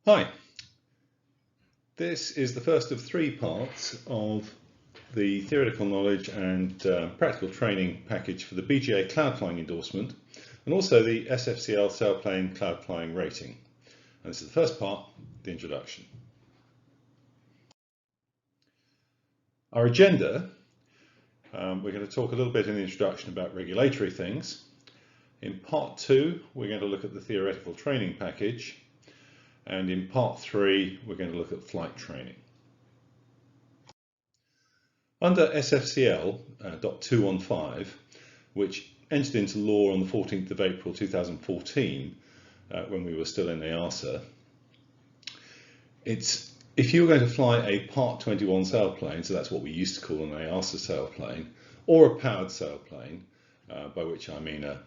Hi, this is the first of three parts of the theoretical knowledge and practical training package for the BGA cloud flying endorsement and also the SFCL Sailplane cloud flying rating. And this is the first part, the introduction. Our agenda, we're going to talk a little bit in the introduction about regulatory things. In part 2, we're going to look at the theoretical training package. And in part 3, we're going to look at flight training. Under SFCL .215, which entered into law on the 14th of April 2014, when we were still in EASA, if you were going to fly a Part 21 sailplane, so that's what we used to call an EASA sailplane, or a powered sailplane, by which I mean a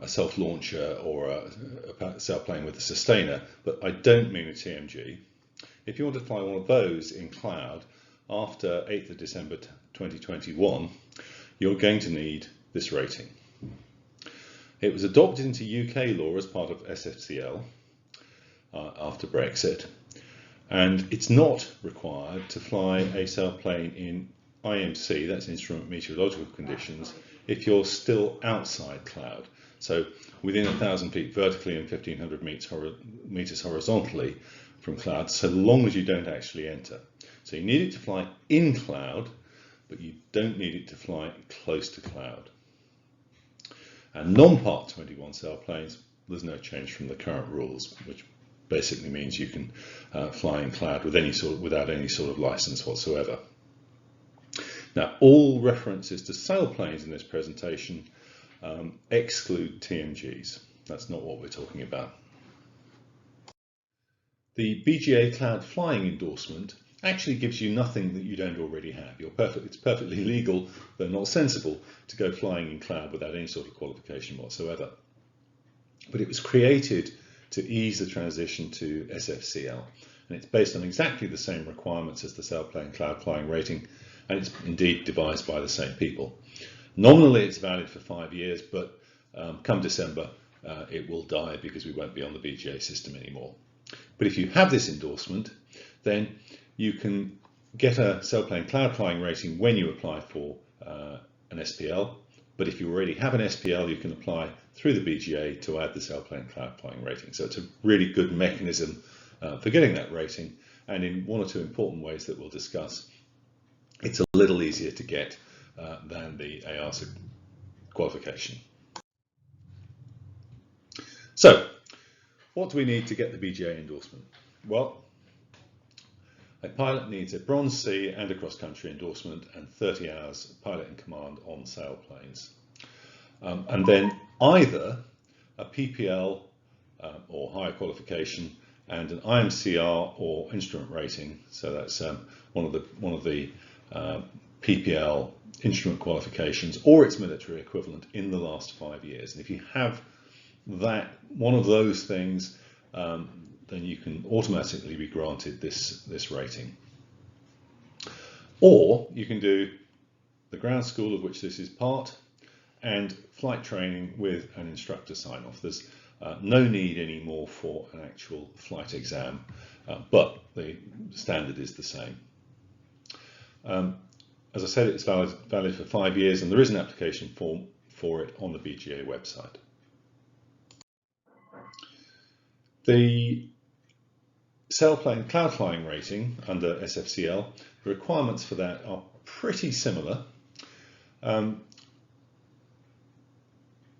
self-launcher or a sailplane with a sustainer, but I don't mean a TMG. If you want to fly one of those in cloud after 8th of December 2021, you're going to need this rating. It was adopted into UK law as part of SFCL after Brexit, and it's not required to fly a sailplane in IMC, that's instrument meteorological conditions, if you're still outside cloud. So within 1,000 feet vertically and 1,500 meters horizontally from cloud, so long as you don't actually enter. So you need it to fly in cloud, but you don't need it to fly close to cloud. And non-Part 21 sailplanes, there's no change from the current rules, which basically means you can fly in cloud with without any sort of license whatsoever. Now, all references to sailplanes in this presentation exclude TMGs. That's not what we're talking about. The BGA cloud flying endorsement actually gives you nothing that you don't already have. It's perfectly legal, though not sensible, to go flying in cloud without any sort of qualification whatsoever. But it was created to ease the transition to SFCL, and it's based on exactly the same requirements as the Sailplane cloud flying rating, and it's indeed devised by the same people. Nominally it's valid for 5 years, but come December it will die because we won't be on the BGA system anymore. But if you have this endorsement, then you can get a Sailplane cloud flying rating when you apply for an SPL, but if you already have an SPL, you can apply through the BGA to add the Sailplane cloud flying rating. So it's a really good mechanism for getting that rating, and in one or two important ways that we'll discuss, it's a little easier to get than the EASA qualification. So, what do we need to get the BGA endorsement? Well, a pilot needs a Bronze C and a cross-country endorsement and 30 hours pilot in command on sailplanes. And then either a PPL or higher qualification and an IMCR or instrument rating. So that's one of the PPL instrument qualifications or its military equivalent in the last 5 years. And if you have one of those things, then you can automatically be granted this rating. Or you can do the ground school, of which this is part, and flight training with an instructor sign-off. There's no need anymore for an actual flight exam, but the standard is the same. As I said, it's valid for 5 years, and there is an application form for it on the BGA website. The Sailplane cloud flying rating under SFCL, the requirements for that are pretty similar. And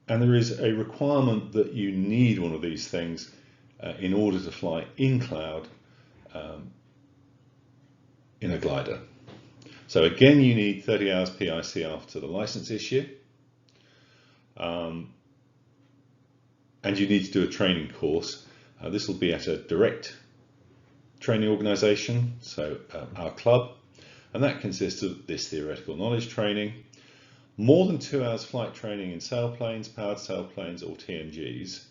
there is a requirement that you need one of these things in order to fly in cloud in a glider. So again, you need 30 hours PIC after the license issue. And you need to do a training course. This will be at a direct training organisation, so our club, and that consists of this theoretical knowledge training, more than 2 hours flight training in sailplanes, powered sailplanes or TMGs,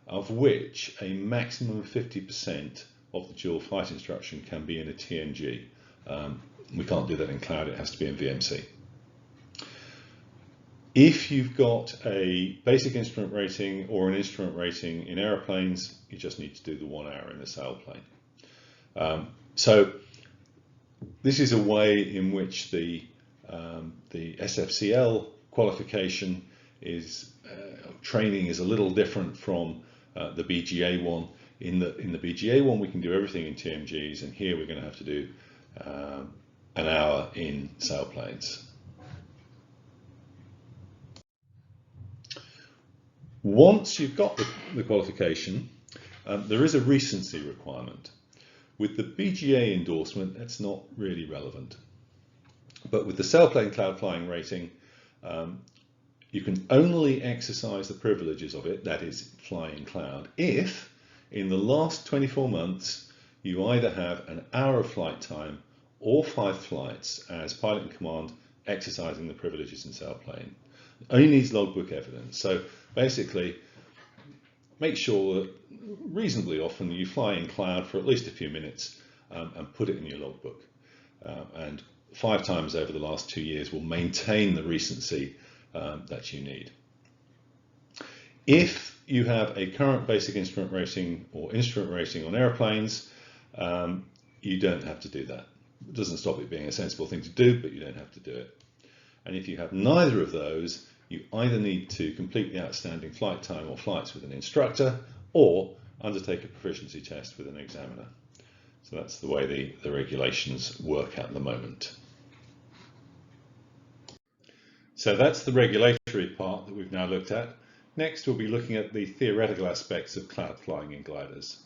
of which a maximum of 50% of the dual flight instruction can be in a TMG. We can't do that in cloud, it has to be in VMC. If you've got a basic instrument rating or an instrument rating in aeroplanes, you just need to do the 1 hour in the sailplane. So this is a way in which the SFCL qualification is training is a little different from the BGA one. In the BGA one, we can do everything in TMGs, and here we're going to have to do an hour in sailplanes. Once you've got the qualification, there is a recency requirement. With the BGA endorsement, that's not really relevant. But with the Sailplane Cloud Flying rating, you can only exercise the privileges of it, that is flying cloud, if in the last 24 months you either have an hour of flight time or 5 flights as pilot in command exercising the privileges in Sailplane. It only needs logbook evidence. So basically, make sure that reasonably often you fly in cloud for at least a few minutes and put it in your logbook. And 5 times over the last 2 years will maintain the recency that you need. If you have a current basic instrument rating or instrument rating on airplanes, you don't have to do that. It doesn't stop it being a sensible thing to do, but you don't have to do it. And if you have neither of those, you either need to complete the outstanding flight time or flights with an instructor, or undertake a proficiency test with an examiner. So that's the way the regulations work at the moment. So that's the regulatory part that we've now looked at. Next, we'll be looking at the theoretical aspects of cloud flying in gliders.